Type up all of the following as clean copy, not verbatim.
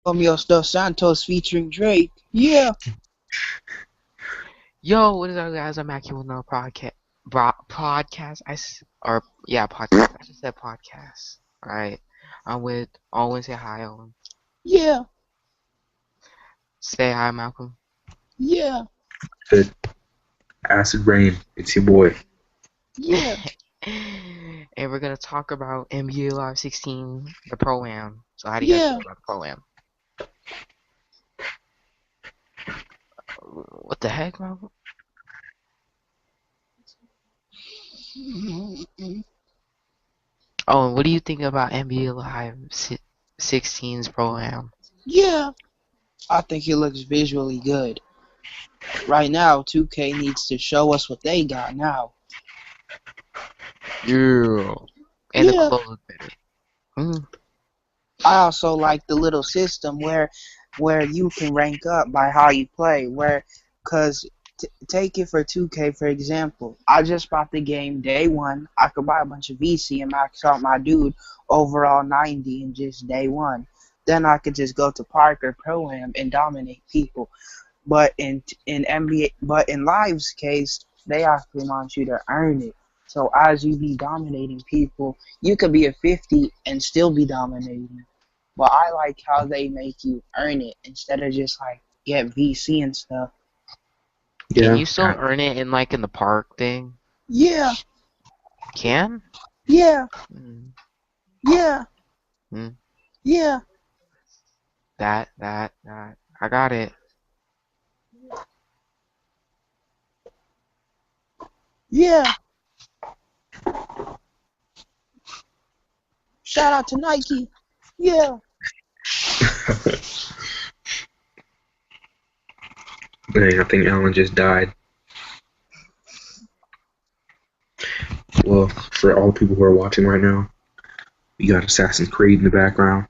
Romeo Dos Santos featuring Drake. Yeah. Yo, what is up, guys? I'm Mackie with no podcast. Or yeah, podcast. I just said podcast. All right. I'm with Owen. Say hi, Owen. Yeah. Say hi, Malcolm. Yeah. Good. Acid Rain. It's your boy. Yeah. And we're gonna talk about NBA Live 16, the Pro Am. So how do you guys Yeah. feel about the Pro Am? What the heck, Malcolm? Oh, and what do you think about NBA Live 16's Pro Am? Yeah. I think it looks visually good. Right now, 2K needs to show us what they got now. Yeah. And the Yeah. clothes look better. I also like the little system where you can rank up by how you play. Cause take it for 2K for example. I just bought the game day one. I could buy a bunch of VC and max out my dude overall 90 in just day one. Then I could just go to Parker Pro Am and dominate people. But in NBA, but in Live's case, they actually want you to earn it. So as you be dominating people, you could be a 50 and still be dominating. But I like how they make you earn it instead of just like get VC and stuff. Can Yeah. you still earn it in the park thing? Yeah, Can? yeah, Mm. yeah, Hmm. yeah, That. I got it. yeah. Shout out to Nike. Yeah. Dang, I think Alan just died. Well, for all the people who are watching right now, you got Assassin's Creed in the background.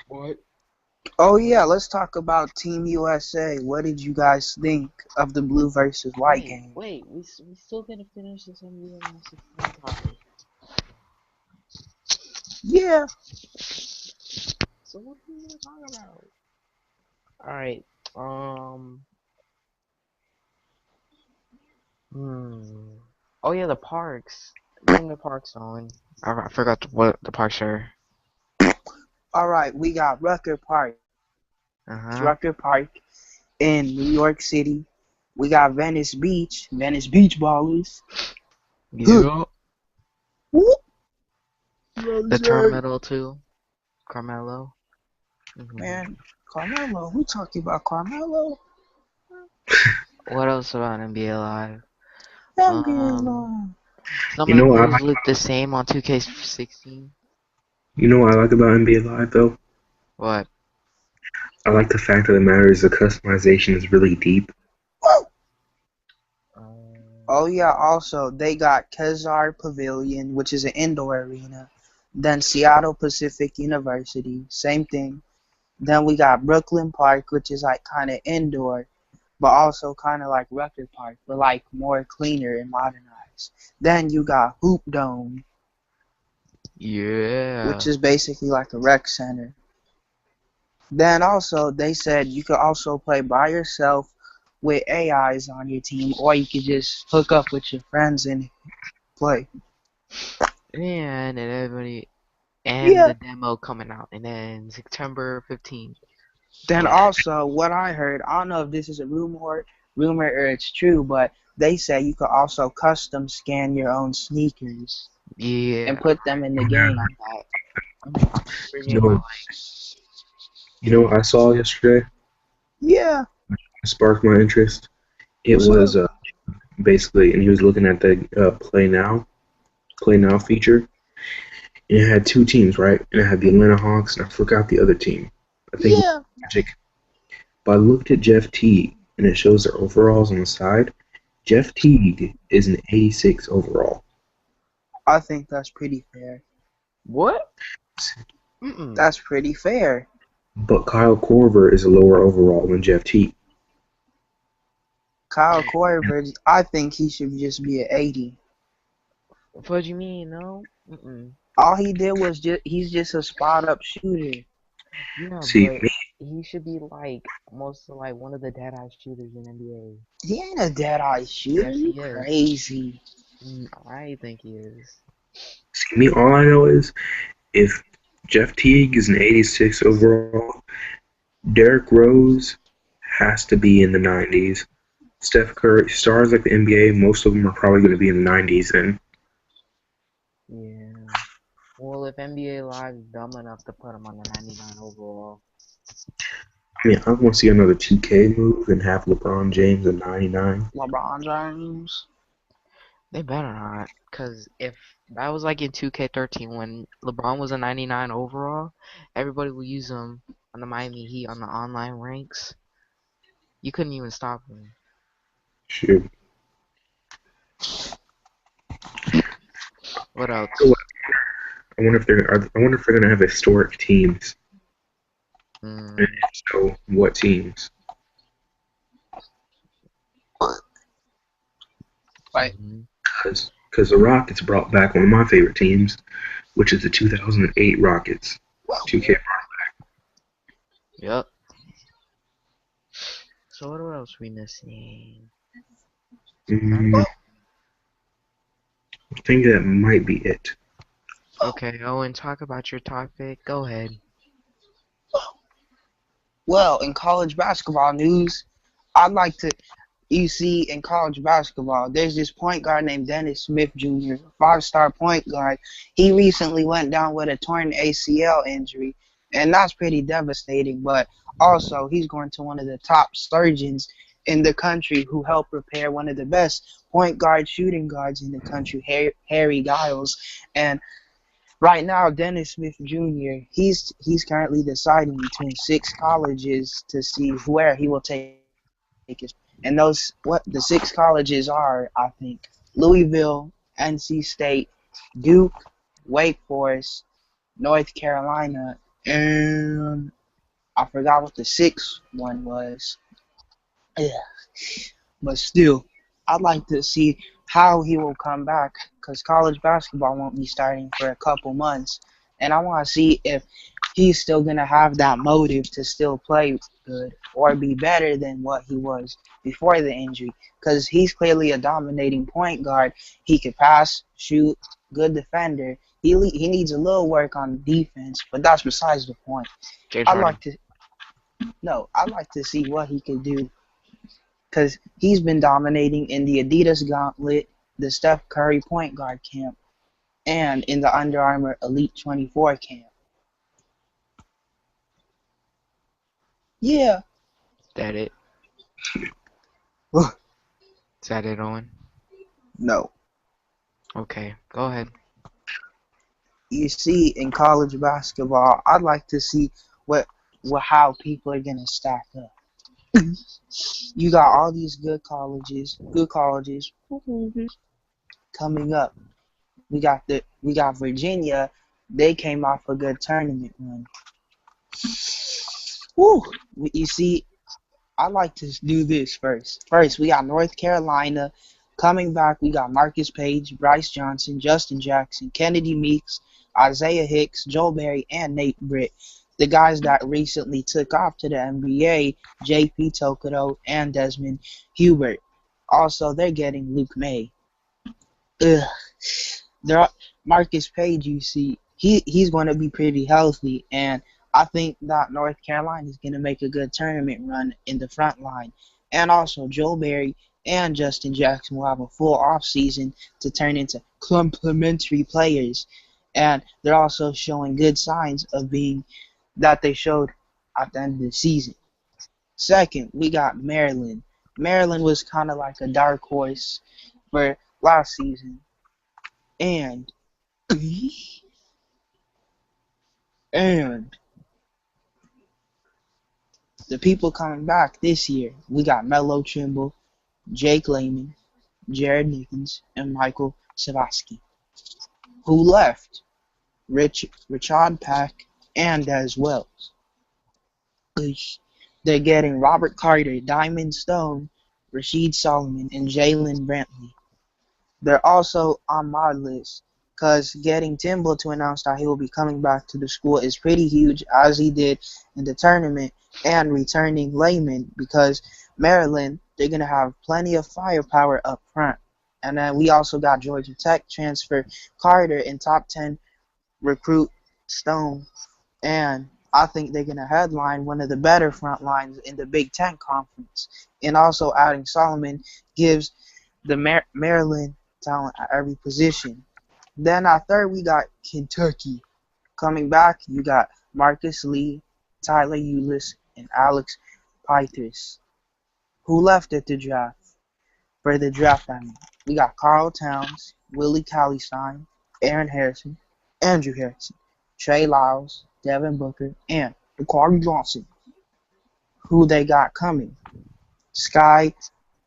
What? Oh yeah, let's talk about Team USA. What did you guys think of the blue versus white game? Wait. We still gotta finish this NBA Live 16 topic. Yeah. So what are we gonna talk about? Alright. Um. Hmm. Oh yeah, the parks. Name the parks on. I forgot what the parks are. All right, we got Rucker Park. Uh-huh. Rucker Park in New York City. We got Venice Beach Ballers. Yeah. Whoop. The Terminal too. Carmelo. Man, Carmelo. We talking about Carmelo? What else about NBA Live? NBA Um, Live. some You of the know what I moves like? look the same on 2K16. You know what I like about NBA Live though? What? I like the fact of the matter is the customization is really deep. Whoa. Um, Oh yeah, also they got Kezar Pavilion, which is an indoor arena. Then Seattle Pacific University, same thing. Then we got Brooklyn Park, which is like kind of indoor, but also kind of like Rucker Park, but like more cleaner and modernized. Then you got Hoop Dome, yeah. which is basically like a rec center. Then also they said you could also play by yourself with AIs on your team, or you could just hook up with your friends and play. And everybody and Yeah. the demo coming out, and then September 15th. Then Yeah. also what I heard, I don't know if this is a rumor or it's true, but they say you could also custom scan your own sneakers and Yeah. put them in the Got game. that. I'm You bringing my know, you know what I saw yesterday? Yeah. It sparked my interest. It What's up? was basically, and he was looking at the Play Now feature. And it had two teams, right? And it had the Atlanta Hawks, and I forgot the other team. I think it was Yeah. Magic. But I looked at Jeff Teague, and it shows their overalls on the side. Jeff Teague is an 86 overall. I think that's pretty fair. What? Mm-mm. That's pretty fair. But Kyle Korver is a lower overall than Jeff Teague. Kyle Korver, I think he should just be an 80. What do you mean? No. Mm-mm. All he did was he's just a spot up shooter. Yeah, See, but me, he should be like most of like one of the dead eye shooters in NBA. He ain't a dead eye shooter. Yes, You he is. crazy. I think he is. all I know is if Jeff Teague is an 86 overall, Derrick Rose has to be in the 90s. Steph Curry, stars like the NBA, most of them are probably going to be in the 90s. And Yeah. Well, if NBA Live is dumb enough to put him on the 99 overall, I mean, I want to see another 2K move and have LeBron James at 99. LeBron James. they better not. Cause if that was like in 2K13 when LeBron was a 99 overall, everybody would use him on the Miami Heat on the online ranks. You couldn't even stop him. Shoot. What else? I wonder if they're going to have historic teams. Mm, And if so, what teams? Like, mhm. Because the Rockets brought back one of my favorite teams, which is the 2008 Rockets. 2K. Yep. So what else we missing? I think that might be it. Okay, Owen, talk about your topic. Go ahead. well, in college basketball news, I'd like to. You see, in college basketball, there's this point guard named Dennis Smith Jr., five-star point guard. He recently went down with a torn ACL injury, and that's pretty devastating. But also, he's going to one of the top surgeons in the country who helped prepare one of the best point guard shooting guards in the country, Harry Giles. And right now, Dennis Smith Jr. He's currently deciding between six colleges to see where he will take his. And those what the six colleges are, I think: Louisville, NC State, Duke, Wake Forest, North Carolina, and I forgot what the sixth one was. Yeah, but still, I'd like to see how he will come back because college basketball won't be starting for a couple months, and I want to see if he's still gonna have that motive to still play good or be better than what he was before the injury. Because he's clearly a dominating point guard. He could pass, shoot, good defender. He needs a little work on defense, but that's besides the point. James I'd Harden. like to I'd like to see what he could do because he's been dominating in the Adidas Gauntlet, the Steph Curry point guard camp, and in the Under Armour Elite 24 camp. Yeah. That it? Is that it, Owen? No. Okay, go ahead. You see, in college basketball, I'd like to see how people are gonna stack up. You got all these good colleges coming up. We got Virginia. They came off a good tournament run. Woo! You see, I like to do this first. First, we got North Carolina coming back. We got Marcus Page, Bryce Johnson, Justin Jackson, Kennedy Meeks, Isaiah Hicks, Joel Berry, and Nate Britt. The guys that recently took off to the NBA, J.P. Tokoto and Desmond Hubert. Also, they're getting Luke May. Ugh. Marcus Page, you see, he's going to be pretty healthy, and I think that North Carolina is going to make a good tournament run in the front line. And also, Joel Berry and Justin Jackson will have a full off season to turn into complementary players. And they're also showing good signs of being that they showed at the end of the season. Second, we got Maryland. Maryland was kind of like a dark horse for last season. And the people coming back this year, we got Melo Trimble, Jake Layman, Jared Nickens, and Michael Savasky. Who left? Richard Pack and Des Wells. They're getting Robert Carter, Diamond Stone, Rasheed Solomon, and Jalen Brantley. They're also on my list. because getting Timbo to announce that he will be coming back to the school is pretty huge, as he did in the tournament, and returning Layman because Maryland, they're going to have plenty of firepower up front. And then we also got Georgia Tech transfer Carter and top 10 recruit Stone. And I think they're going to headline one of the better front lines in the Big Ten Conference. And also adding Solomon gives the Maryland talent at every position. Then at third, we got Kentucky. Coming back, you got Marcus Lee, Tyler Ulis, and Alex Pythres, who left at the draft. For the draft, I mean. We got Carl Towns, Willie Cauley-Stein, Aaron Harrison, Andrew Harrison, Trey Lyles, Devin Booker, and Dakari Johnson, who they got coming. Sky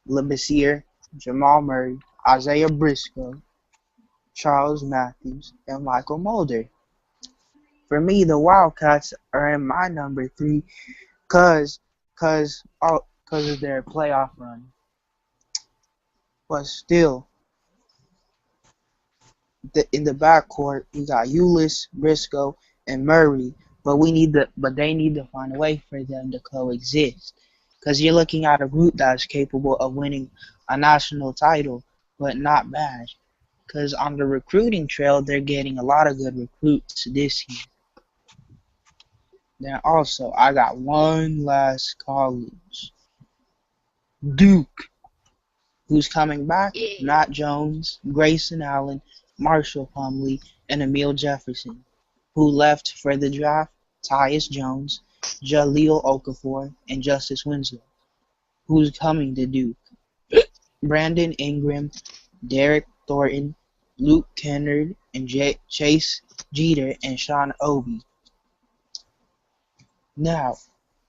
Labissiere, Jamal Murray, Isaiah Briscoe, Charles Matthews, and Michael Mulder. For me, the Wildcats are in my number 3 cause of their playoff run. But still, in the backcourt, we got Ulis, Briscoe, and Murray. But they need to find a way for them to coexist. Because you're looking at a group that's capable of winning a national title, but not bad. Because on the recruiting trail, they're getting a lot of good recruits this year. Then also, I got one last college. Duke. Who's coming back? Matt Jones, Grayson Allen, Marshall Plumlee, and Emil Jefferson. Who left for the draft? Tyus Jones, Jaleel Okafor, and Justice Winslow. Who's coming to Duke? Brandon Ingram, Derek Thornton, Luke Kennard, and Chase Jeter, and Sean Obi. Now,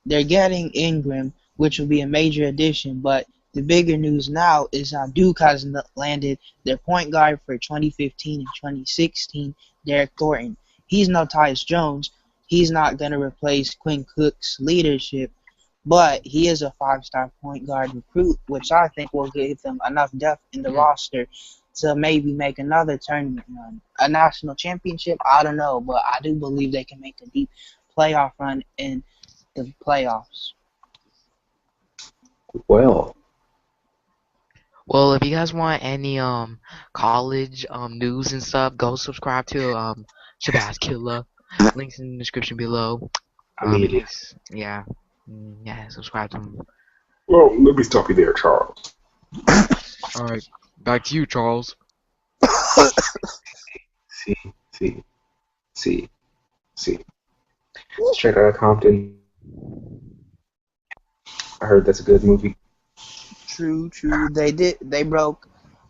they're getting Ingram, which will be a major addition, but the bigger news now is that Duke has landed their point guard for 2015 and 2016, Derek Thornton. He's no Tyus Jones. He's not going to replace Quinn Cook's leadership, but he is a 5-star point guard recruit, which I think will give them enough depth in the roster to maybe make another tournament run. A national championship, I don't know, but I do believe they can make a deep playoff run in the playoffs. Well, if you guys want any college news and stuff, go subscribe to Shabazz Killa. Links in the description below. Yeah, subscribe to him. well, let me stop you there, Charles. All right, back to you, Charles. See. Straight Outta Compton. I heard that's a good movie. True.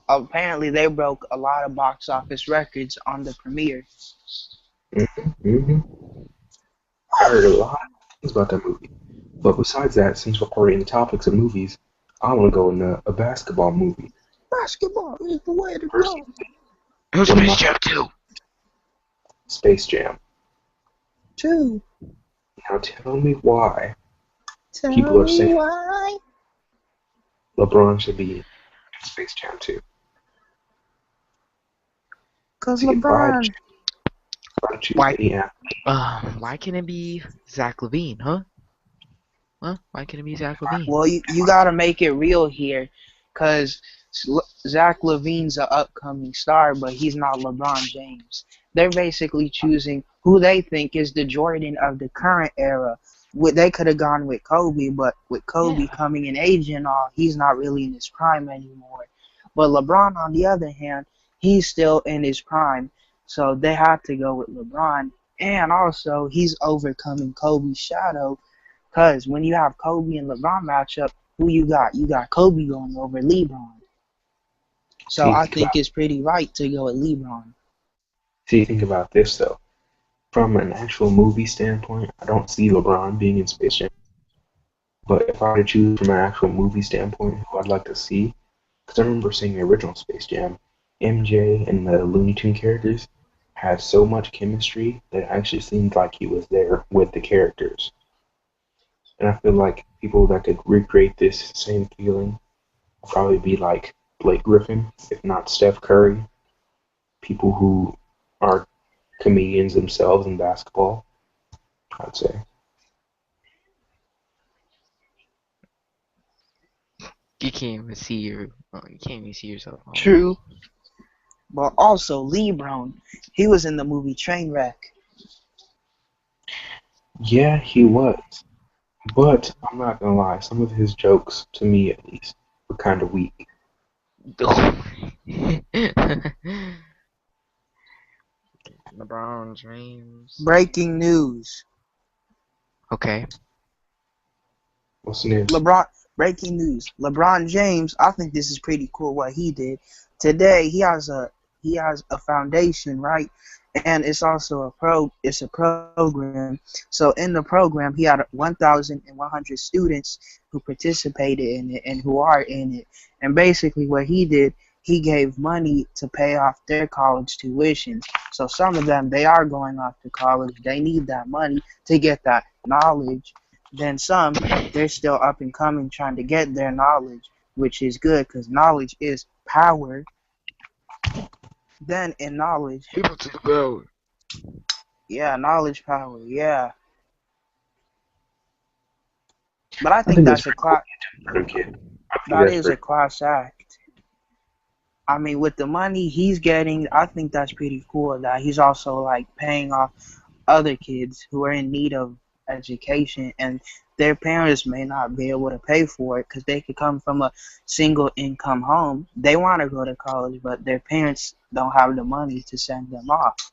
Apparently they broke a lot of box office records on the premiere. Mm-hmm. I heard a lot of things about that movie. But besides that, since we're already in the topics of movies, I want to go in a basketball movie. Basketball is the way to go. Who's Space Jam 2? Space Jam. 2. Now tell me why Tell people are me saying why. LeBron should be in Space Jam 2. Because LeBron. Why can't it be Zach LaVine, huh? Why can't it be Zach LaVine? Well, you got to make it real here, because Zach LaVine's an upcoming star, but he's not LeBron James. They're basically choosing who they think is the Jordan of the current era. They could have gone with Kobe, but with Kobe coming in age and all, he's not really in his prime anymore. But LeBron, on the other hand, he's still in his prime, so they have to go with LeBron. And also, he's overcoming Kobe's shadow, because when you have Kobe and LeBron matchup, who you got? You got Kobe going over LeBron. So I think it's pretty right to go with LeBron. See, think about this, though. From an actual movie standpoint, I don't see LeBron being in Space Jam. But if I were to choose from an actual movie standpoint who I'd like to see, because I remember seeing the original Space Jam, MJ and the Looney Tunes characters had so much chemistry that it actually seemed like he was there with the characters. And I feel like people that could recreate this same feeling would probably be like Blake Griffin, if not Steph Curry. People who are comedians themselves in basketball, I'd say. you can't even see yourself. True. But also LeBron, he was in the movie Trainwreck. Yeah, he was. But I'm not gonna lie, some of his jokes, to me at least, were kind of weak. LeBron James. Breaking news. Okay. What's the news? Breaking news. LeBron James, I think this is pretty cool what he did. Today he has a foundation, right? And it's also a program. So in the program he had 1,100 students who participated in it and who are in it. And basically what he did, he gave money to pay off their college tuition. So some of them, they are going off to college. They need that money to get that knowledge. Then some, they're still up and coming trying to get their knowledge, which is good because knowledge is power. Then in knowledge, People to the power. yeah, knowledge power, yeah. But I I think think that's that's a pretty cool class. for him, kid. I think That that's is a pretty. class act. I mean, with the money he's getting, I think that's pretty cool. That he's also like paying off other kids who are in need of education, and their parents may not be able to pay for it because they could come from a single income home. They want to go to college, but their parents don't have the money to send them off.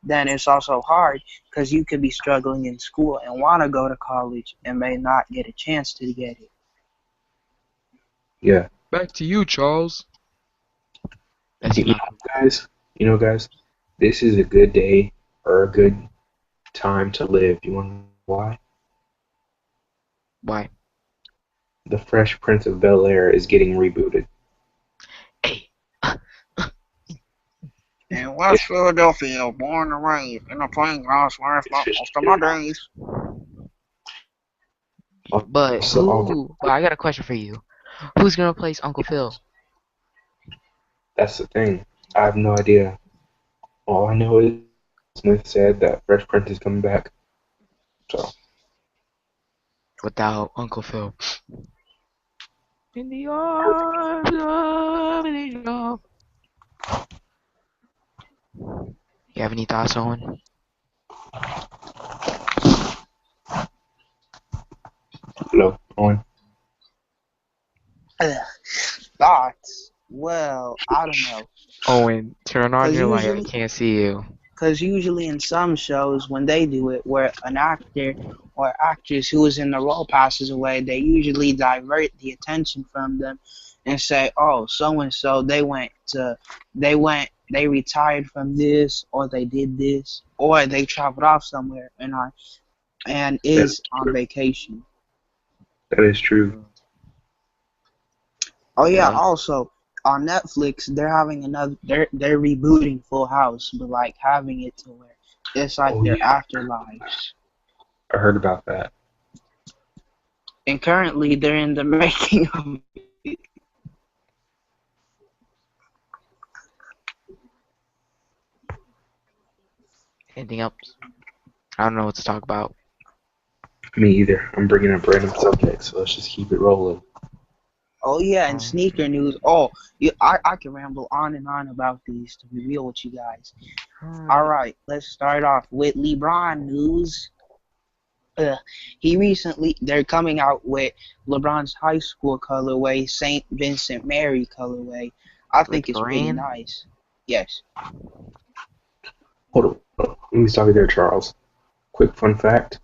Then it's also hard because you could be struggling in school and want to go to college and may not get a chance to get it. Yeah. Back to you, Charles. That's You you, know, Malcolm. guys, this is a good day or a good time to live. You want to know why? Why? The Fresh Prince of Bel-Air is getting rebooted. Hey. In West Philadelphia, born and raised in a playground where I It's spent just most of my days. But also, but I got a question for you. Who's gonna replace Uncle Phil? that's the thing. I have no idea. All I know is Smith said that Fresh Prince is coming back. So Without Uncle Phil. In the arms of an angel. You have any thoughts, Owen? hello, Owen. Thoughts? Well, I don't know. Owen, turn on Cause your light. I usually, can't see you. cause usually in some shows when they do it, where an actor or actress who is in the role passes away, they usually divert the attention from them and say, "Oh, so and so, they retired from this, or they did this, or they traveled off somewhere and That is is on true. vacation." That is true. Oh yeah, Yeah. also on Netflix they're having they're rebooting Full House, but like having it to where it's like Oh their yeah, afterlives. I heard about that. And currently they're in the making of it. Anything else? I don't know what to talk about. Me either. I'm bringing up random subjects, so let's just keep it rolling. Oh yeah, and sneaker news. Oh, yeah, I can ramble on and on about these to be real with you guys. Alright, let's start off with LeBron news. They're coming out with LeBron's high school colorway, St. Vincent Mary colorway. I With think it's pretty green? nice. Yes. Hold on. Let me stop you there, Charles. Quick fun fact.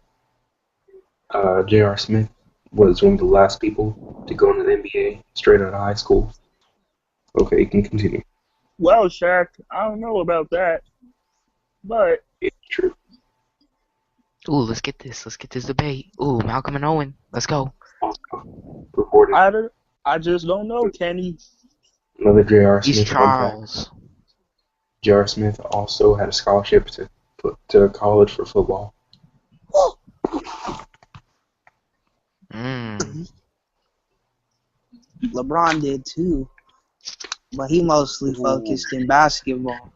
J.R. Smith was one of the last people to go into the NBA straight out of high school. Okay, you can continue. Well, Shaq, I don't know about that, but It's true. Ooh, let's get this. Let's get this debate. Ooh, Malcolm and Owen. Let's go. Recorded. I just don't know, Kenny. Another J.R. He's Smith fun fact. Charles. J.R. Smith also had a scholarship to college for football. LeBron did too, but he mostly focused in basketball.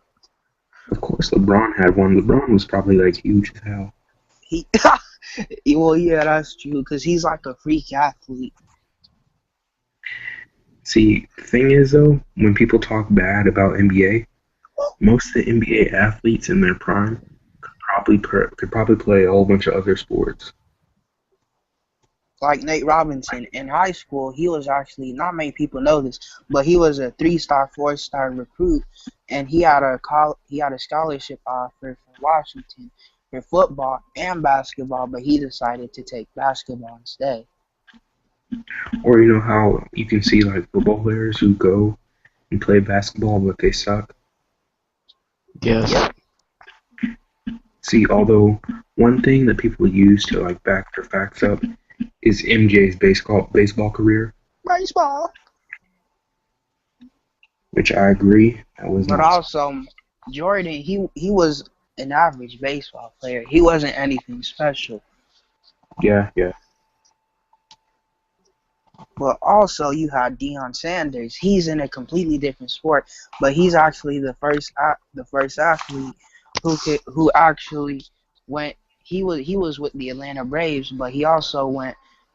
Of course, LeBron had one. LeBron was probably like huge as hell. He, well, yeah, that's true, because he's like a freak athlete. See, the thing is though, when people talk bad about NBA, most of the NBA athletes in their prime could probably play a whole bunch of other sports. Like Nate Robinson in high school, he was actually, not many people know this, but he was a 3-star, 4-star recruit, and he had a scholarship offer from Washington for football and basketball, but he decided to take basketball instead. Or you know how you can see like football players who go and play basketball but they suck. Yes. Yep. See, although one thing that people use to like back their facts up is MJ's baseball career, Baseball. which I agree that was But not. also, Jordan, he was an average baseball player. He wasn't anything special. Yeah. But also, you had Deion Sanders. He's in a completely different sport, but he's actually the first athlete who actually went. He was with the Atlanta Braves, but he also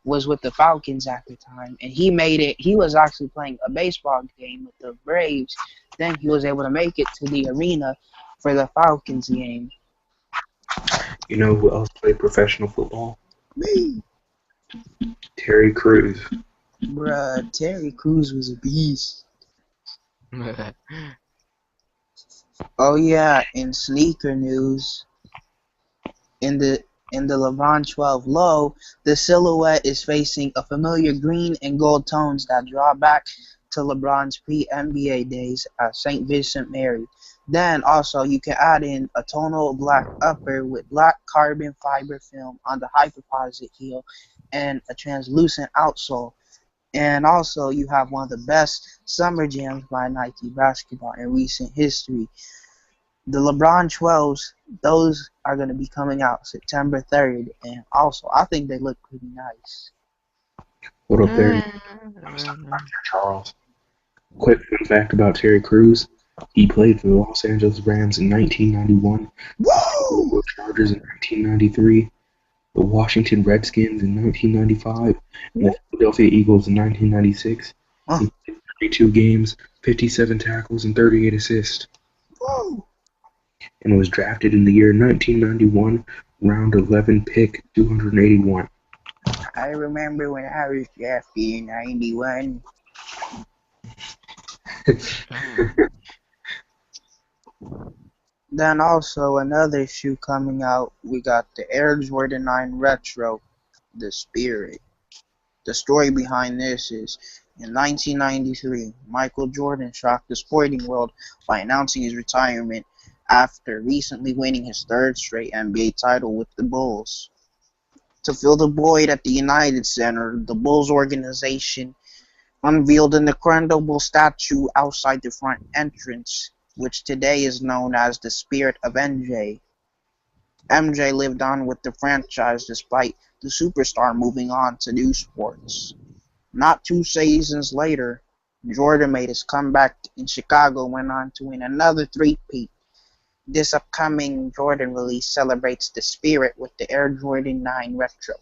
was with the Falcons at the time, and he made it. He was actually playing a baseball game with the Braves. Then he was able to make it to the arena for the Falcons game. You know who else played professional football? Me, Terry Crews. bruh, Terry Crews was a beast. Oh yeah, in sneaker news, in the LeBron 12 low, the silhouette is facing a familiar green and gold tones that draw back to LeBron's pre-NBA days at St. Vincent Mary. Then also you can add in a tonal black upper with black carbon fiber film on the hyperposit heel and a translucent outsole. And also you have one of the best summer jams by Nike basketball in recent history. The LeBron 12s, those are going to be coming out September 3rd, and also I think they look pretty nice. What up there? I was talking about Charles. Quick fun fact about Terry Crews. He played for the Los Angeles Rams in 1991, Woo! the Chargers in 1993, the Washington Redskins in 1995, and the Philadelphia Eagles in 1996. He played 32 games, 57 tackles, and 38 assists. Woo! And was drafted in the year 1991, round 11 pick 281. I remember when I was drafted in 91. Then also another shoe coming out, we got the Air Jordan 9 Retro, the Spirit. The story behind this is, in 1993, Michael Jordan shocked the sporting world by announcing his retirement after recently winning his third straight NBA title with the Bulls. To fill the void at the United Center, the Bulls organization unveiled an incredible statue outside the front entrance, which today is known as the Spirit of MJ. MJ lived on with the franchise despite the superstar moving on to new sports. Not 2 seasons later, Jordan made his comeback in Chicago and went on to win another three-peat. This upcoming Jordan release celebrates the Spirit with the Air Jordan 9 Retro,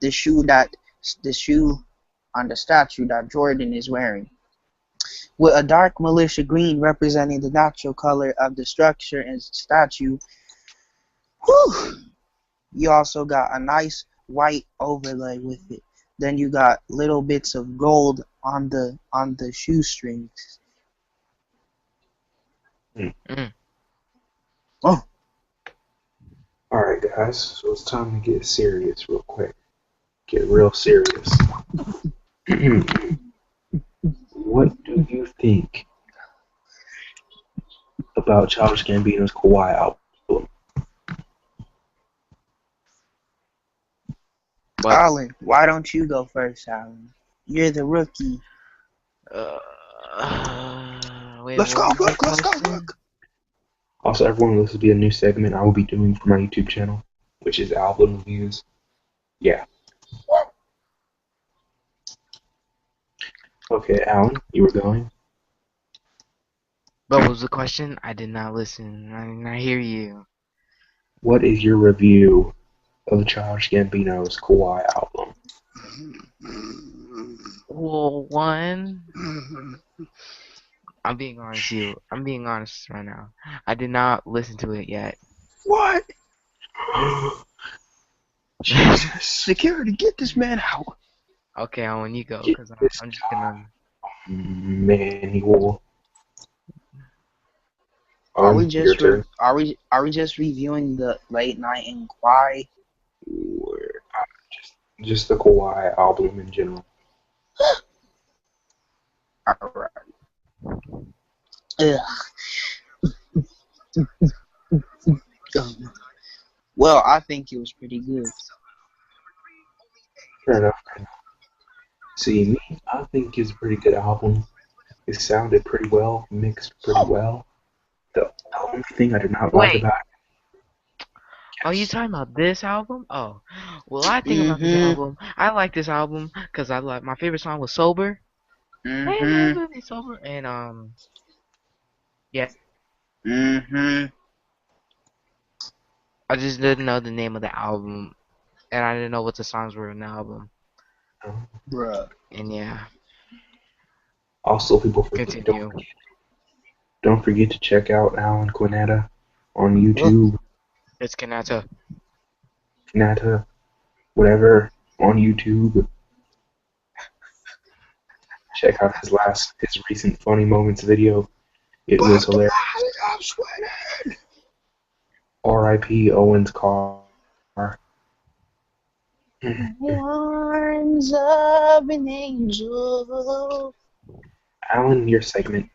the shoe on the statue that Jordan is wearing. With a dark militia green representing the natural color of the structure and statue, you also got a nice white overlay with it. Then you got little bits of gold on the shoestrings. Oh. Alright, guys, so it's time to get serious real quick. Get real serious. What do you think about Childish Gambino's Kawhi album? Alan, why don't you go first, Alan? You're the rookie. Wait, Let's go, what was look, the let's go, question? look. Also, everyone, this will be a new segment I will be doing for my YouTube channel, which is album reviews. Yeah. Okay, Alan, you were going? What was the question? I did not listen. I did not hear you. What is your review of Childish Gambino's Kawhi album? Well, one, I'm being honest with you. I'm being honest right now. I did not listen to it yet. What? Jesus, security, get this man out. Okay, when you go, Get because this I'm just gonna. manual. Are we Your just turn. are we just reviewing the late night inquiry? Just the Kawhi album in general. Alright. Ugh. Well, I think it was pretty good. Fair enough. See, me, I think it's a pretty good album. It sounded pretty well, mixed pretty well. The only thing I did not like Wait. about Oh, you talking about this album? Oh, well, I think about this album. I like this album because I like my favorite song was "Sober." Hey, sober, and yeah, I just didn't know the name of the album, and I didn't know what the songs were in the album, Bruh. and yeah, also people continue. don't forget to check out Alan Quinetta on YouTube. It's Kanata. Quinetta, whatever, on YouTube. Check out his recent Funny Moments video. It was hilarious. I'm sweating. R.I.P. Owens Carr. Arms of an angel. Alan, your segment.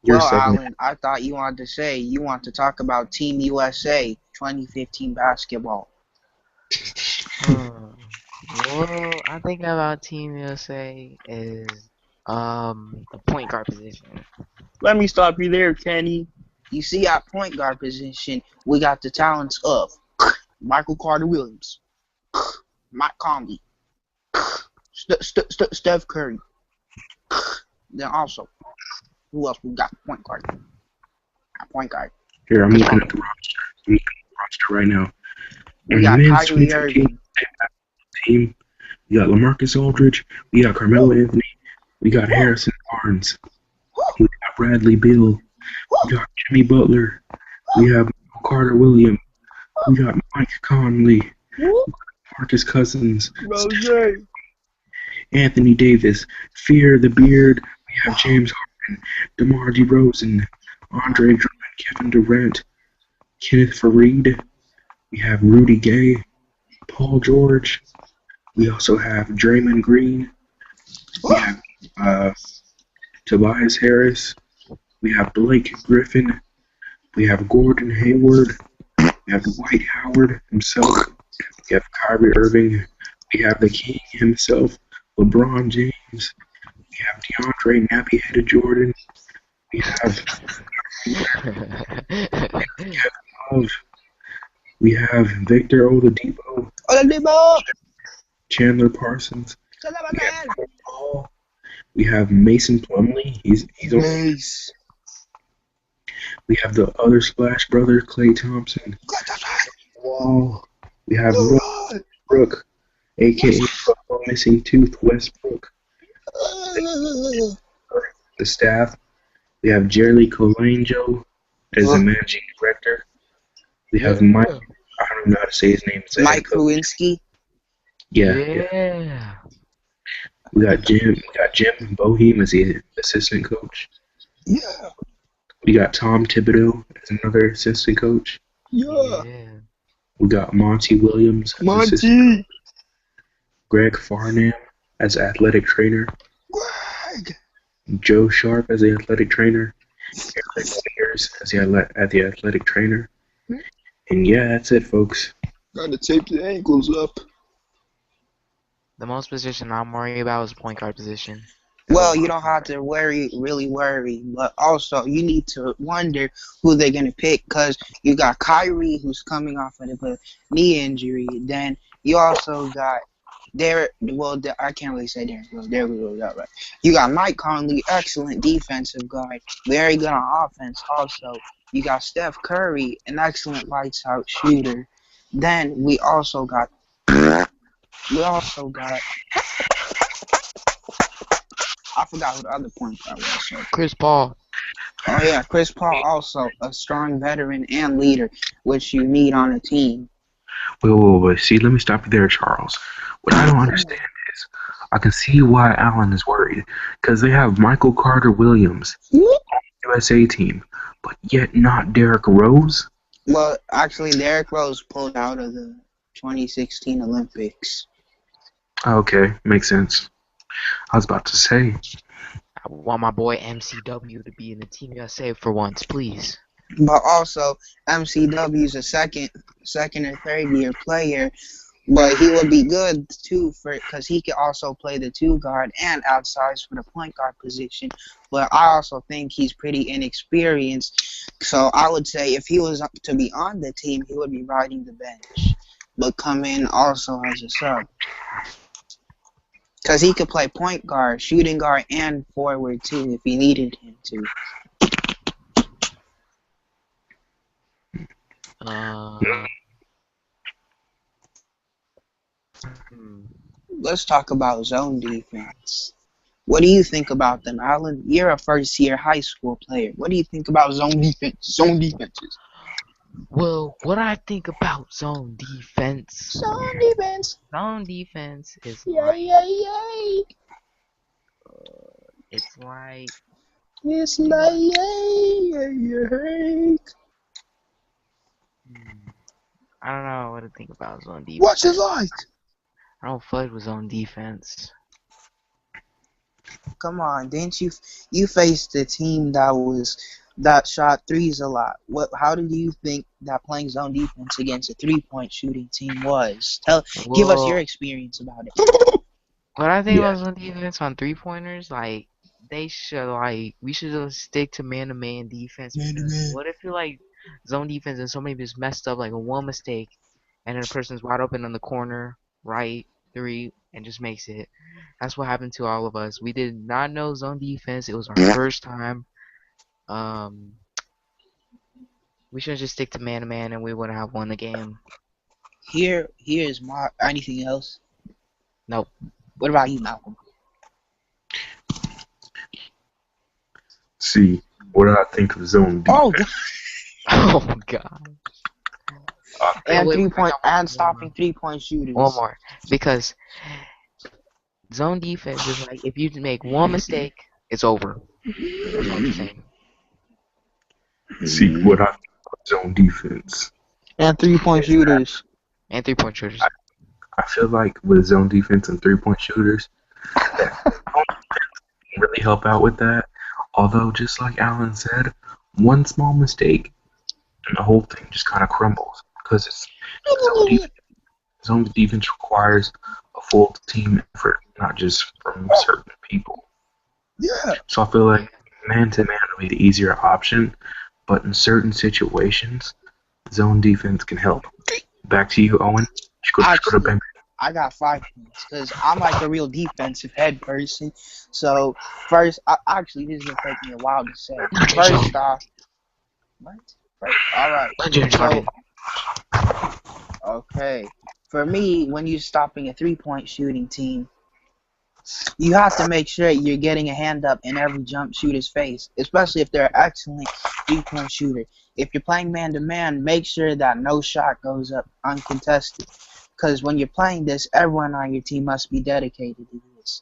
Your Well, segment. Alan, I thought you wanted to talk about Team USA 2015 basketball. Well, I think about Team USA is the point guard position. Let me stop you there, Kenny. You see, at point guard position, we got the talents of Michael Carter Williams, Mike Conley, Steph Curry. Then also, who else we got? Point guard. Point guard. Here, I'm looking at the roster. I'm looking at the roster right now. We got Kyrie Irving. Team. We got LaMarcus Aldridge. We got Carmelo Anthony. We got Harrison Barnes. We got Bradley Beal. We got Jimmy Butler. We have Carter Williams. We got Mike Conley. Marcus Cousins. Rose. Anthony Davis. Fear the Beard. We have James Harden. DeMar DeRozan. Andre Drummond. Kevin Durant. Kenneth Faried. We have Rudy Gay. Paul George. We also have Draymond Green. We have Tobias Harris. We have Blake Griffin. We have Gordon Hayward. We have Dwight Howard himself. We have Kyrie Irving. We have the King himself, LeBron James. We have DeAndre Nappy-Headed Jordan. We have Kevin Love. We have Victor Oladipo. Chandler Parsons. We have Chris Paul. We have Mason Plumlee. He's on. Nice. We have the other Splash brother, Klay Thompson. Wall. We have Westbrook, aka Missing Tooth Westbrook. The staff. We have Jerry Colangelo as the managing director. We have Mike. I don't know how to say his name. Mike Kruwinski. Yeah. We got Jim Boheim as the assistant coach. Yeah. We got Tom Thibodeau as another assistant coach. Yeah. We got Monty Williams as assistant coach. Greg Farnham as athletic trainer. Greg. Joe Sharp as the athletic trainer. Eric Ayers as the athletic trainer. And yeah, that's it, folks. Gotta tape the ankles up. The most position I'm worried about is point guard position. Well, you don't have to really worry, but also you need to wonder who they're going to pick because you got Kyrie who's coming off of a knee injury. Then You also got Derek. Well, I can't really say Derek Rose. Derek Rose, right? You got Mike Conley, excellent defensive guard, very good on offense. Also, you got Steph Curry, an excellent lights out shooter. Then we also got. I forgot who the other point guard was. So. Chris Paul. Oh yeah, Chris Paul also a strong veteran and leader, which you need on a team. Wait. See, let me stop you there, Charles. What I don't understand is, I can see why Allen is worried, because they have Michael Carter Williams on the USA team, but yet not Derrick Rose. Well, actually, Derrick Rose pulled out of the 2016 Olympics. Okay, makes sense. I was about to say. I want my boy MCW to be in the Team USA for once, please. But also, MCW is a second or third year player, but he would be good too because he could also play the 2 guard and outside for the point guard position. But I also think he's pretty inexperienced, so I would say if he was to be on the team, he would be riding the bench, but come in also as a sub. Because he could play point guard, shooting guard, and forward too if he needed him to. Let's talk about zone defense. What do you think about them, Alan? You're a first-year high school player. What do you think about zone defense? Zone defenses. Well, what I think about zone defense. Zone defense. Zone defense is Yay. it's like It's like yay. I don't know what to think about zone defense. What's it like? I don't fight with zone defense. Come on, didn't you faced a team that shot threes a lot? How did you think that playing zone defense against a 3-point shooting team was? Give us your experience about it. What I think about zone defense on 3-pointers, like we should just stick to man-to-man defense. What if you like zone defense and somebody just messed up like one mistake, and then a person's wide open on the corner, right, 3, and just makes it. That's what happened to all of us. We did not know zone defense. It was our first time. We should just stick to man-to-man, and we wouldn't have won the game. Here's my anything else. Nope. What about you, Malcolm? See, what do I think of zone defense? Oh God. And 3-point and stopping 3-point shooters. One more, because zone defense is like if you make one mistake, it's over. That's what I'm saying. See, what I think of zone defense. And 3-point shooters. And 3-point shooters. I feel like with zone defense and 3-point shooters, that don't really help out with that. Although, just like Alan said, one small mistake and the whole thing just kind of crumbles. Because zone defense requires a full team effort, not just from certain people. Yeah. So I feel like man-to-man would be the easier option, but in certain situations, zone defense can help. Back to you, Owen. I got 5 points because I'm like a real defensive head person. So first, actually, this is gonna take me a while to say. First off, what? All right. So, okay. For me, when you're stopping a 3-point shooting team, you have to make sure you're getting a hand up in every jump shooter's face, especially if they're an excellent 3-point shooter. If you're playing man-to-man, make sure that no shot goes up uncontested. Because when you're playing this, everyone on your team must be dedicated to this.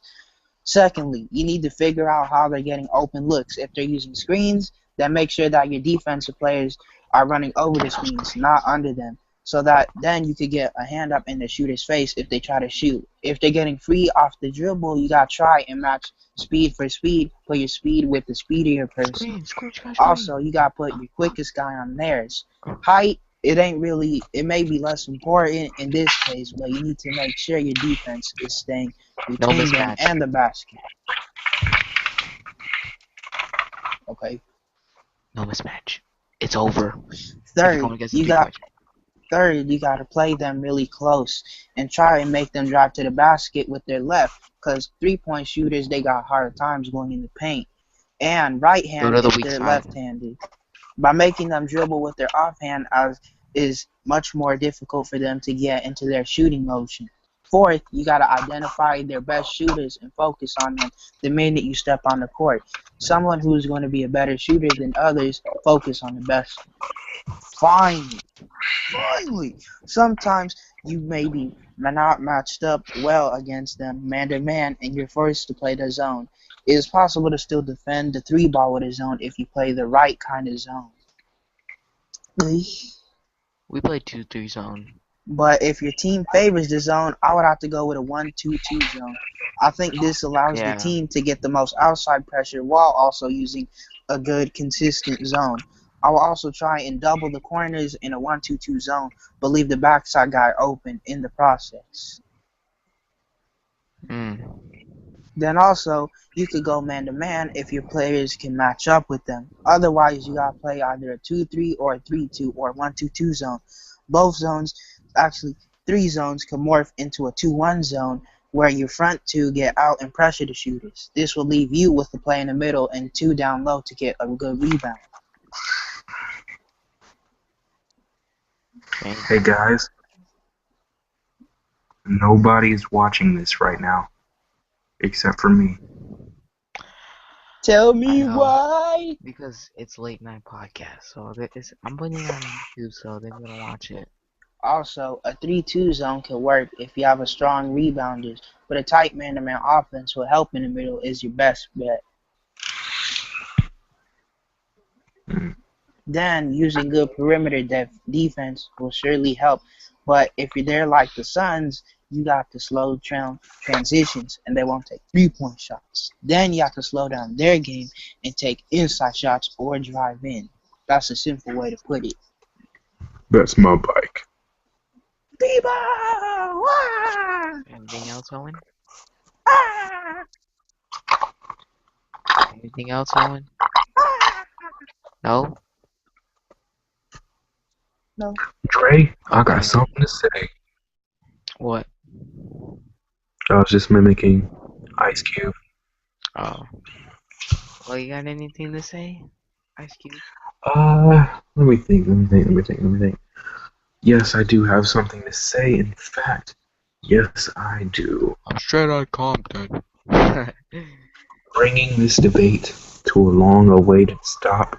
Secondly, you need to figure out how they're getting open looks. If they're using screens, then make sure that your defensive players are running over the screens, not under them, so that then you could get a hand up in the shooter's face if they try to shoot. If they're getting free off the dribble, you got to try and match speed for speed. Put your speed with the speedier person. Also, you got to put your quickest guy on theirs. Height, it may be less important in this case, but you need to make sure your defense is staying between them and the basket. Okay. No mismatch. It's over. Third, Third, you gotta play them really close and try and make them drive to the basket with their left, cause 3-point shooters they got hard times going in the paint. And right Go hand to the if weak they're side. left-handed. By making them dribble with their offhand as is much more difficult for them to get into their shooting motion. Fourth, you gotta identify their best shooters and focus on them the minute you step on the court. Someone who's going to be a better shooter than others, focus on the best. Finally, sometimes you may be not matched up well against them man to man and you're forced to play the zone. It is possible to still defend the three ball with a zone if you play the right kind of zone. We play 2-3 zone. But if your team favors the zone, I would have to go with a 1-2-2 zone. I think this allows the Yeah. team to get the most outside pressure while also using a good consistent zone. I will also try and double the corners in a 1-2-2 zone, but leave the backside guy open in the process. Then also, you could go man-to-man if your players can match up with them. Otherwise, you gotta play either a 2-3 or a 3-2 or 1-2-2 zone. Both zones, actually 3 zones, can morph into a 2-1 zone where your front two get out and pressure the shooters. This will leave you with the play in the middle and 2 down low to get a good rebound. Okay. Hey guys, nobody's watching this right now, except for me. Tell I me know. why. Because it's late night podcast, so I'm putting it on YouTube, so they're gonna watch it. Also, a 3-2 zone can work if you have a strong rebounder, but a tight man-to-man offense will help in the middle is your best bet. Then, using good perimeter defense will surely help, but if you're there like the Suns, you got to slow transitions and they won't take 3-point shots. Then you have to slow down their game and take inside shots or drive in. That's a simple way to put it. That's my bike. Bebo! Ah! Anything else, Owen? Ah! Anything else, Owen? No? No. Dre, I Okay. got something to say. What? I was just mimicking Ice Cube. Oh. Well, you got anything to say? Ice Cube? Let me think. Yes, I do have something to say. In fact, yes, I do. I'm straight out of Compton. Bringing this debate to a long-awaited stop,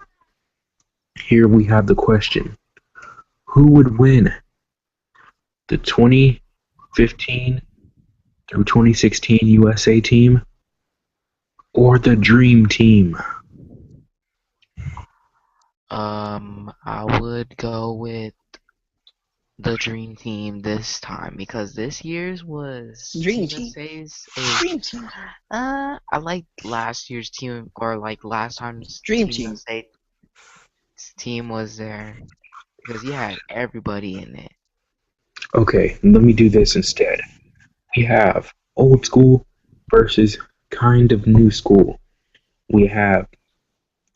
here we have the question. Who would win? The 2015 through 2016 USA team or the Dream Team? I would go with the Dream Team this time because this year's was Dream Team Team. USA's Dream Team. I like last year's team or like last time's Dream Team Team. USA team was there because you had everybody in it. Okay, let me do this instead. We have old school versus kind of new school. We have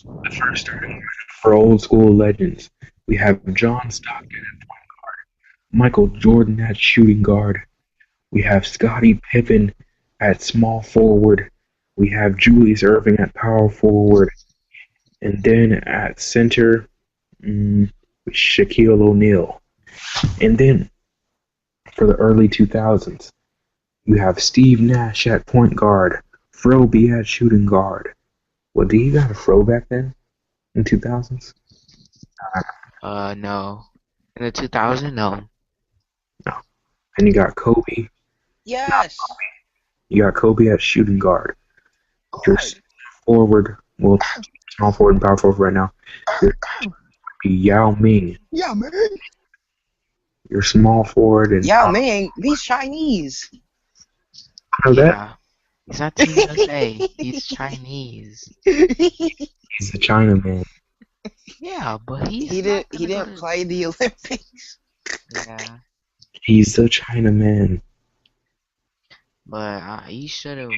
the first starting for old school legends. We have John Stockton at point guard, Michael Jordan at shooting guard. We have Scottie Pippen at small forward. We have Julius Erving at power forward. And then at center, Shaquille O'Neal. And then for the early 2000s, you have Steve Nash at point guard, Froby at shooting guard. Well, do you got a Fro back then in 2000s? No. In the 2000, no. And you got Kobe. Yes. You got Kobe at shooting guard. Your Guard. forward, well, small forward and power forward right now. Your Yao Ming. Yeah, man. Your small forward and Yao Ming, he's Chinese. know that Yeah. He's not Team USA. He's Chinese. he's a Chinaman. Yeah, but he's He not didn't gonna go to- play the Olympics. Yeah. He's a Chinaman. But he should have.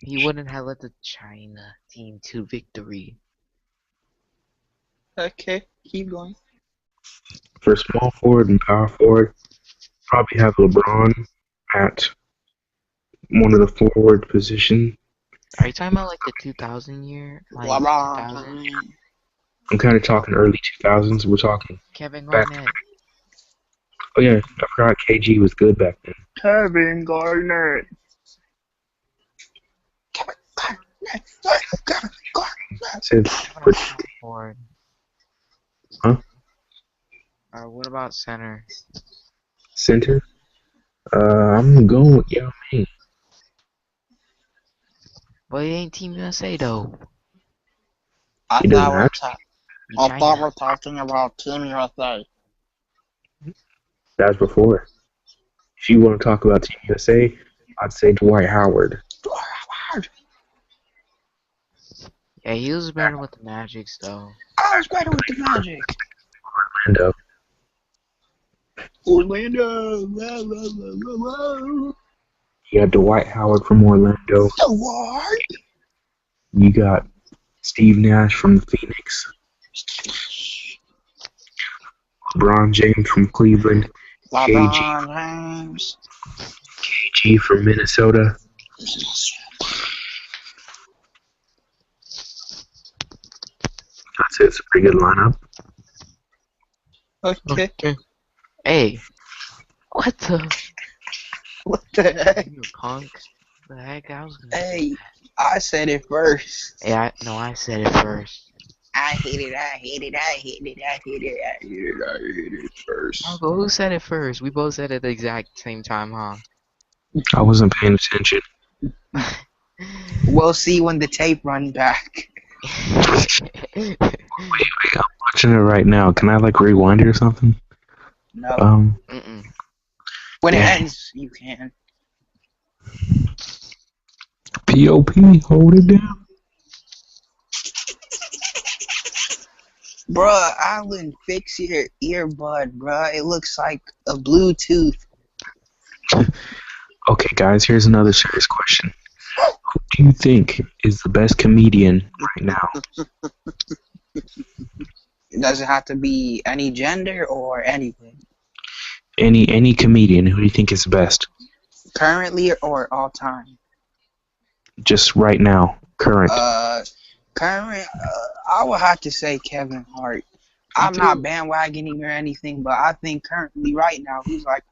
He wouldn't have led the China team to victory. Okay, keep going. For small forward and power forward, probably have LeBron at one of the forward position. Are you talking about like the 2000 year? Like 2000? LeBron. I'm kind of talking early 2000s. We're talking Kevin back. Garnett. Oh yeah, I forgot KG was good back then. Kevin Garnett. Said What about power forward? Huh? Or what about center? Center. I'm going with Yao Ming. But it ain't Team USA though. I He doesn't thought have we're talking about Team USA. That was before. If you want to talk about Team USA, I'd say Dwight Howard. Yeah, he was better with the Magics though. I was better with the Magic. Orlando. Orlando. You got Dwight Howard from Orlando. The what? You got Steve Nash from Phoenix. LeBron James from Cleveland. LeBron James. KG from Minnesota. That's it. It's a pretty good lineup. Okay. Hey, what the? What the heck? You punk? The heck? I was gonna Hey, I said it first. Hey, I said it first. I hit it first. Uncle, who said it first? We both said it at the exact same time, huh? I wasn't paying attention. We'll see when the tape runs back. Wait, I'm watching it right now. Can I like rewind it or something? No. Mm-mm. When it yeah. ends, you can. POP, hold it down. Bruh, Alan, fix your earbud, bruh. It looks like a Bluetooth. Okay, guys, here's another serious question. Who do you think is the best comedian right now? Does it have to be any gender or anything? Any comedian, who do you think is the best? Currently or all time? Just right now, current. I would have to say Kevin Hart. I'm not bandwagoning or anything, but I think currently right now he's like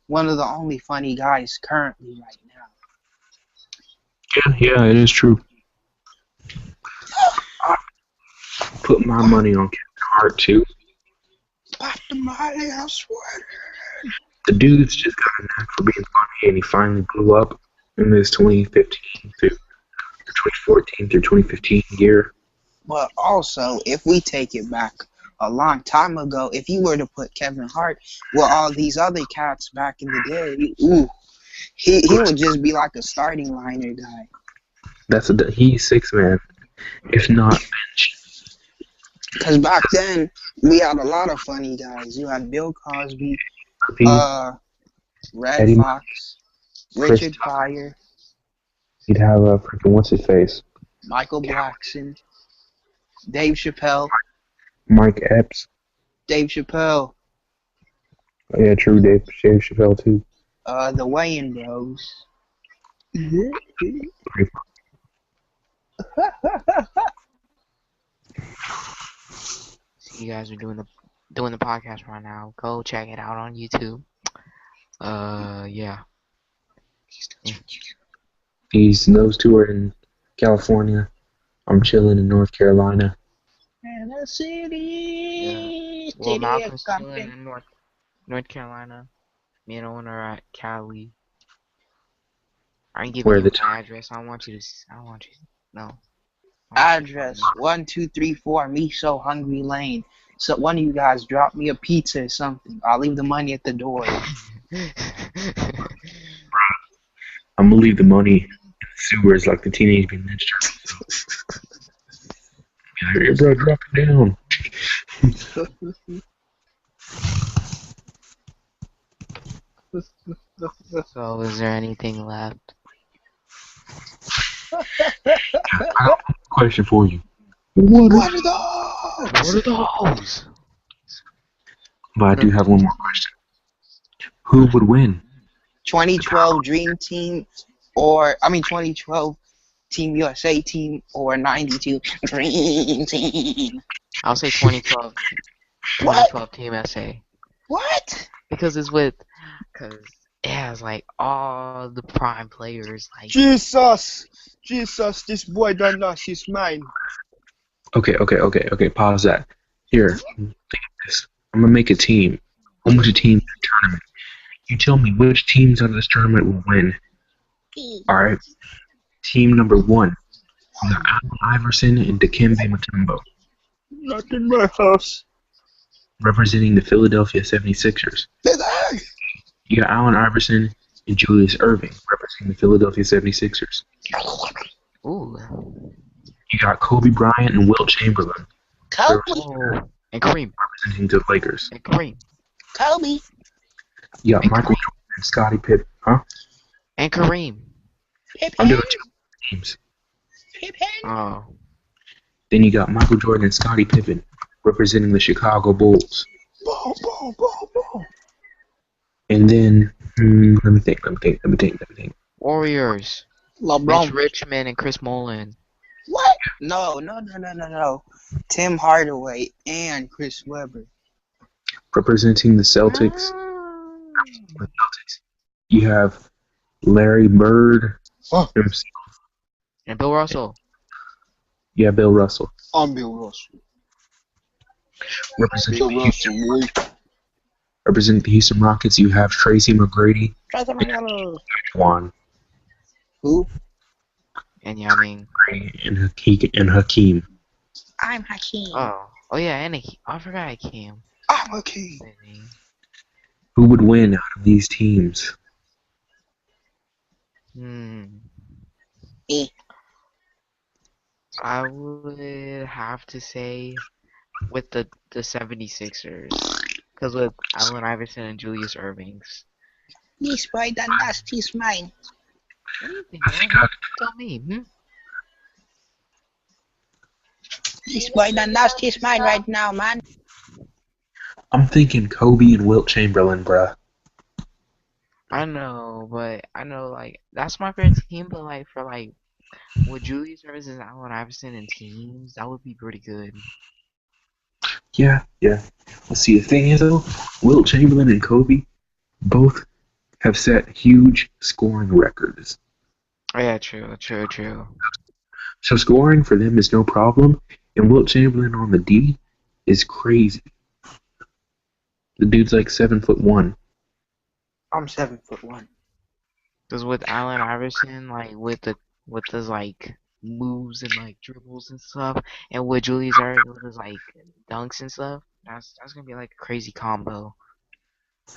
one of the only funny guys currently right now. Yeah, it is true. Put my money on Kevin Hart too. Pop the money, I swear. The dude's just got a knack for being funny, and he finally blew up in this 2015 through 2014 through 2015 year. But also, if we take it back a long time ago, if you were to put Kevin Hart with all these other cats back in the day, he would just be like a starting liner guy. He's 6-man, if not bench. Because back then, we had a lot of funny guys. You had Bill Cosby, Red Eddie Fox, Richard Pryor. He'd have a freaking what's his face? Michael Blackson, Dave Chappelle. Mike Epps. Dave Chappelle. Yeah, true. Dave Chappelle too. The Wayans Bros. You guys are doing the podcast right now. Go check it out on YouTube. Yeah. Those two are in California. I'm chilling in North Carolina. And the city. Yeah. Well, Malcolm's chilling in North Carolina. Me and Owen are at Cali. I ain't giving you my address. I don't want you. No. Address 1234 Me So Hungry Lane. So one of you guys drop me a pizza or something. I'll leave the money at the door. I'm gonna leave the money in the sewers like the Teenage Mutant Ninja Turtles. Hey, bro, drop it down. So, is there anything left? I got one question for you. What are those? What are those? But I do have one more question. Who would win? 2012 Dream Team, or 2012 Team USA team, or 92 Dream Team. I'll say 2012. What? 2012 Team SA. What? Because because it has like all the prime players. Like Jesus, this boy done lost his mind. Okay. Pause that. Here, think of this. I'm gonna make a team. How much a team in a tournament? You tell me which teams out of this tournament will win. All right. Team number 1, we got Allen Iverson and Dikembe Mutombo, Not in my house. representing the Philadelphia 76ers. You got Allen Iverson and Julius Erving, representing the Philadelphia 76ers. ooh, You got Kobe Bryant and Wilt Chamberlain, Kobe. oh, and Kareem, representing the Lakers. and Kareem, Kobe. You got Michael Jordan and Scottie Pippen. Huh? and Kareem. I'm doing 2 teams. Oh, Then you got Michael Jordan and Scottie Pippen, representing the Chicago Bulls. Boom. And then, let me think. Warriors. LeBron. Mitch Richmond and Chris Mullin. What? No. Tim Hardaway and Chris Webber. Representing the Celtics, you have Larry Bird. And Bill Russell. Yeah, Bill Russell. I'm Bill Russell. Representing the Houston Rockets, you have Tracy McGrady. Juan. Who? And yeah, I mean, And Hakeem. I'm Hakeem. oh yeah, and I forgot Hakeem. I'm Hakeem. Who would win out of these teams? I would have to say with the 76ers. Because with Allen Iverson and Julius Ervings. This boy done lost his mind. What do you think, I man? think Tell me, This boy done lost his mind right now, man. I'm thinking Kobe and Wilt Chamberlain, bruh. I know, like, that's my favorite team, but, like, for, like, with Julius Ervings and Allen Iverson in teams, that would be pretty good. Yeah. Let's see, the thing is, though, Wilt Chamberlain and Kobe both have set huge scoring records. Oh, yeah, true. So scoring for them is no problem, and Wilt Chamberlain on the D is crazy. The dude's like 7'1". I'm 7'1". Because with Allen Iverson, like, with his, like, moves and, like, dribbles and stuff, and with Julius Erving with his, like, dunks and stuff, that's gonna be, like, a crazy combo.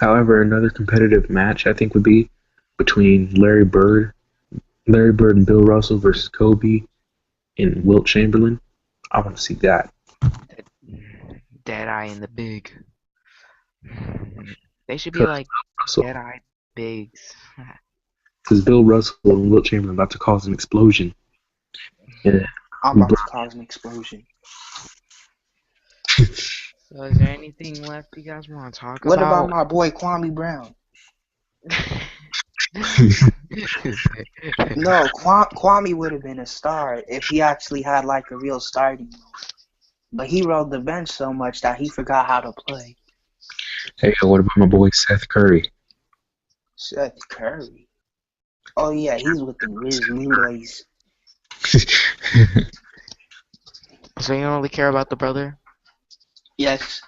However, another competitive match I think would be between Larry Bird and Bill Russell versus Kobe and Wilt Chamberlain. I want to see that. Deadeye and the Big. They should be like Deadeye Bigs. Because Bill Russell and Wilt Chamberlain are about to cause an explosion. Yeah. I'm about to cause an explosion. So is there anything left you guys want to talk What about? about my boy Kwame Brown? No, Kwame would have been a star if he actually had like a real starting role. But he rode the bench so much that he forgot how to play. Hey, what about my boy Seth Curry? Seth Curry. Oh yeah, he's with the Grizzlies. So you don't really care about the brother? Yes.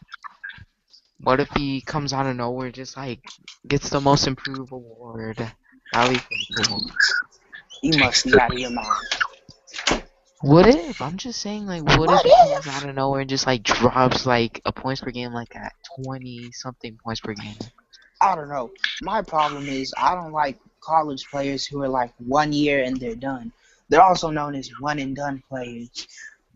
What if he comes out of nowhere and just like gets the most improved award? That'd be pretty cool. You must be out of your mind. What if? I'm just saying, like, what if he comes out of nowhere and just like drops like a points per game like at 20 something points per game? I don't know. My problem is I don't like college players who are like 1 year and they're done. They're also known as one and done players.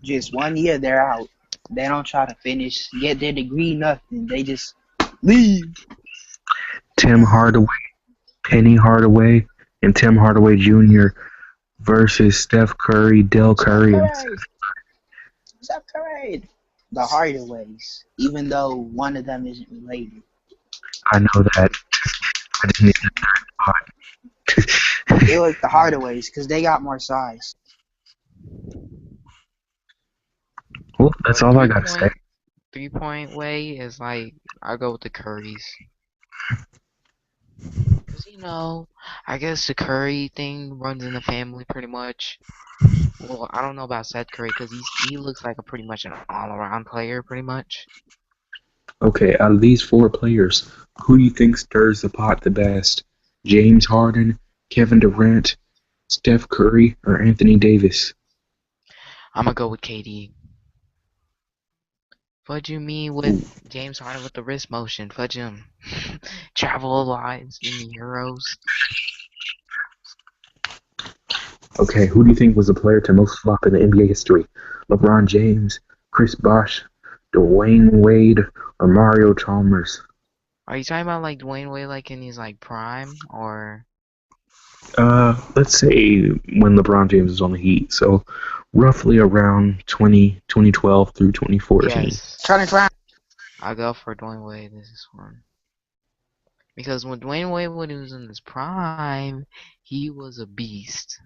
Just 1 year, they're out. They don't try to finish, get their degree, nothing. They just leave. Tim Hardaway, Penny Hardaway, and Tim Hardaway Jr. versus Steph Curry, Del Curry, and Steph Curry. the Hardaways, even though one of them isn't related. I know that. I didn't need the third part. They like the Hardaways because they got more size. Well, that's all I gotta say. 3-point way is like, I go with the Currys. Cause I guess the Curry thing runs in the family pretty much. Well, I don't know about Seth Curry because he looks like pretty much an all-around player, pretty much. Okay, out of these 4 players, who do you think stirs the pot the best? James Harden, Kevin Durant, Steph Curry, or Anthony Davis? I'm gonna go with KD. Fudge me with James Harden with the wrist motion. Fudge him. Travel lines in the Euros. Okay, who do you think was the player to most flop in the NBA history? LeBron James, Chris Bosh, Dwayne Wade, or Mario Chalmers? Are you talking about like Dwayne Wade like in his like prime or? Let's say when LeBron James was on the Heat, so roughly around 2012 through 2014. Yes. I'll go for Dwayne Wade this one. Because when Dwayne Wade was in his prime, he was a beast.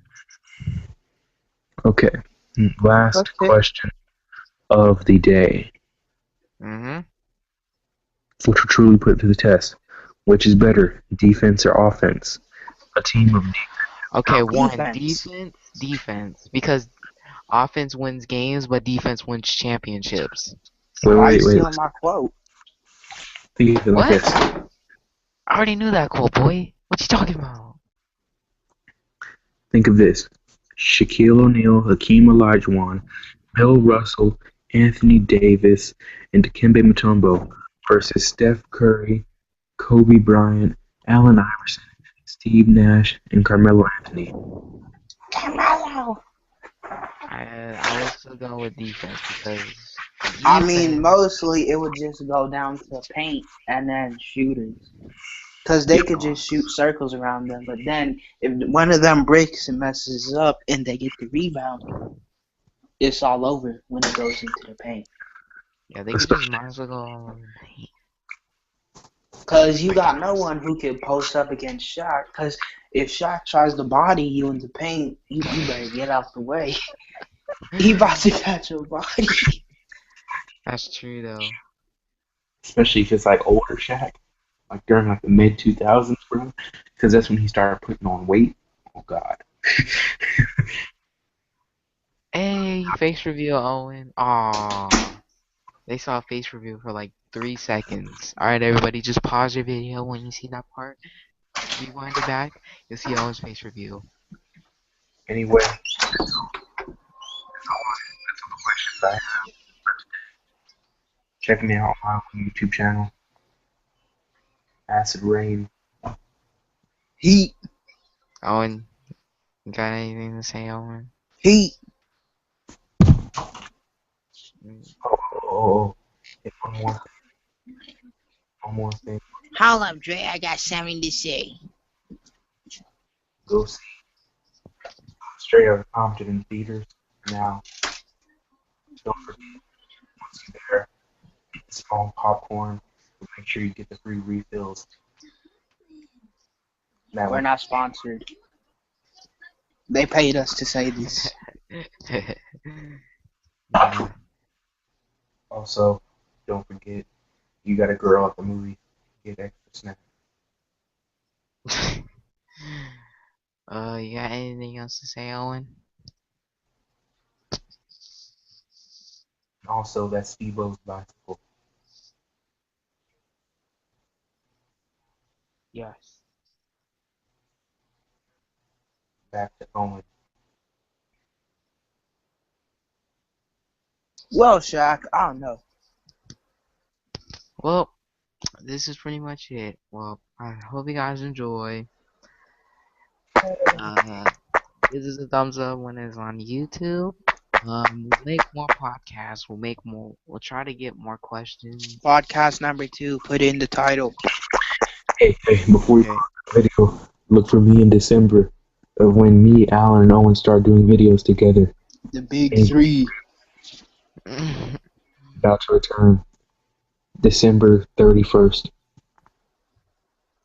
Okay, last question of the day. Which will truly put it to the test. Which is better, defense or offense? A team of defense. Okay, defense. Because offense wins games, but defense wins championships. Wait. Stealing my quote. Think of it like this. I already knew that quote, boy. What you talking about? Think of this. Shaquille O'Neal, Hakeem Olajuwon, Bill Russell, Anthony Davis, and Dikembe Mutombo versus Steph Curry, Kobe Bryant, Allen Iverson, Steve Nash, and Carmelo Anthony. Carmelo! I would still go with defense because... I mean, mostly it would just go down to paint and then shooters. Because they could just shoot circles around them. But then, if one of them breaks and messes up and they get the rebound, it's all over when it goes into the paint. Yeah, they could just might as well go all over the paint. Because you got no one who can post up against Shaq. Because if Shaq tries to body you in the paint, you better get out the way. He about to catch your body. That's true, though. Especially if it's like older Shaq. Like during like the mid-2000s, bro. Because that's when he started putting on weight. Oh, God. Hey, face reveal, Owen. Aww. They saw a face reveal for like 3 seconds. Alright, everybody, just pause your video when you see that part. Rewind it back. You'll see Owen's face reveal. Anyway, that's all the questions I have. Check me out on my YouTube channel. Acid Rain. Heat. Owen, you got anything to say, Owen? Heat. Oh, one more thing. Hold up, Dre. I got something to say. Go see Straight Outta Compton in theaters now. Don't forget, once you're there, get the small popcorn. Make sure you get the free refills. We're not sponsored. They paid us to say this. Yeah. Also, don't forget, you got a girl at the movie. Get extra snack. You got anything else to say, Owen? Also, that's Steve-O's bicycle. Yes. Back to Owen. Well, Shaq, I don't know. Well, this is pretty much it. Well, I hope you guys enjoy. This is a thumbs up when it's on YouTube. We'll make more podcasts. We'll try to get more questions. Podcast number 2, put in the title. Hey, before you put the video, look for me in December of when me, Alan, and Owen start doing videos together. The big 3. about to return. December 31st.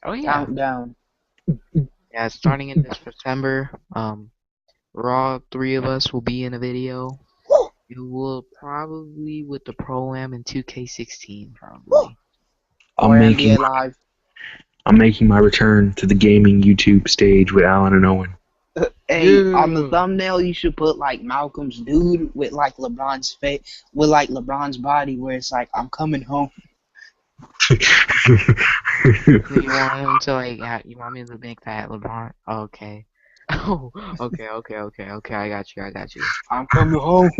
Oh yeah. Countdown. Yeah, starting in this September, Raw, 3 of us will be in a video. It will probably with the Pro-Am in 2K16, probably. Or I'm NBA making Live. my return to the gaming YouTube stage with Alan and Owen. Hey, on the Yeah. thumbnail, you should put like Malcolm's dude with like LeBron's face, with like LeBron's body, where it's like, I'm coming home. So you want him to like, you want me to make that LeBron? Okay. Oh, okay. I got you. I'm coming home.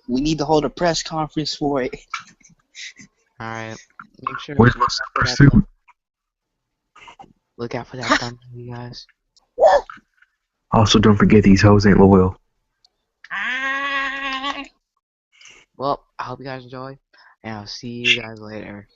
We need to hold a press conference for it. All right. Make sure to Where's look my out for that pursuit? Look out for that thumbnail, you guys. Also, don't forget these hoes ain't loyal. Well, I hope you guys enjoy, and I'll see you guys later.